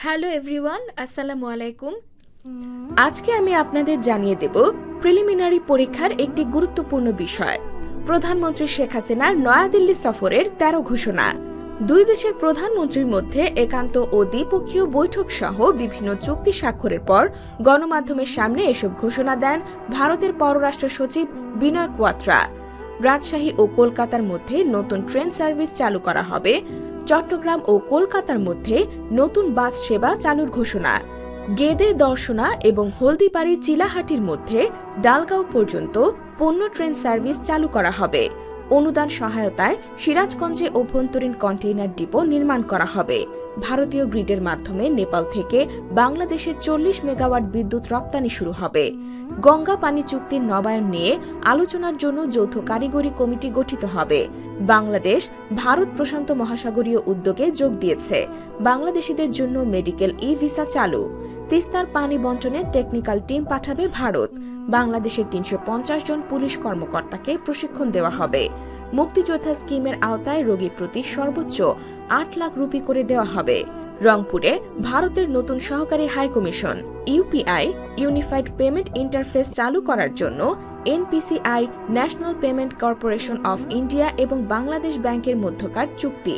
Hello everyone, আসসালামু আলাইকুম। আজকে আমি আপনাদের জানিয়ে দেব প্রিলিমিনারি পরীক্ষার একটি গুরুত্বপূর্ণ বিষয়। প্রধানমন্ত্রী শেখ হাসিনার নয়াদিল্লি সফরের ১৩ ঘোষণা। দুই দেশের প্রধানমন্ত্রীর মধ্যে একান্ত ও দ্বিপক্ষীয় বৈঠক সহ বিভিন্ন চুক্তি স্বাক্ষরের পর গণমাধ্যমের সামনে এসব ঘোষণা দেন ভারতের পররাষ্ট্র সচিব বিনয় কোয়াত্রা। রাজশাহী ও কলকাতার মধ্যে নতুন ট্রেন সার্ভিস চালু করা হবে। চট্টগ্রাম ও কলকাতার মধ্যে নতুন বাস সেবা চালুর ঘোষণা। গেদে দর্শনা এবং হলদিবাড়ি চিলাহাটির মধ্যে ডালগাঁও পর্যন্ত পণ্য ট্রেন সার্ভিস চালু করা হবে। অনুদান সহায়তায় সিরাজগঞ্জে অভ্যন্তরীণ কন্টেইনার ডিপো নির্মাণ করা হবে। ভারতীয় গ্রিডের মাধ্যমে নেপাল থেকে বাংলাদেশে ৪০ মেগাওয়াট বিদ্যুৎ রপ্তানি শুরু হবে। গঙ্গা পানি চুক্তির নবায়ন নিয়ে আলোচনার জন্য যৌথ কারিগরি কমিটি গঠিত হবে। বাংলাদেশ ভারত প্রশান্ত মহাসাগরীয় উদ্যোগে যোগ দিয়েছে। বাংলাদেশিদের জন্য মেডিকেল ই ভিসা চালু। তিস্তার পানি বন্টনে টেকনিক্যাল টিম পাঠাবে ভারত। বাংলাদেশের ৩৫০ জন পুলিশ কর্মকর্তাকে প্রশিক্ষণ দেওয়া হবে। মুক্তিযোদ্ধা স্কিমের আওতায় রোগী প্রতি সর্বোচ্চ ৮ লাখ রুপি করে দেওয়া হবে। রংপুরে ভারতের নতুন সহকারী high commission UPI unified payment interface চালু করার জন্য NPCI national payment corporation of India এবং বাংলাদেশ ব্যাংকের মধ্যকার চুক্তি।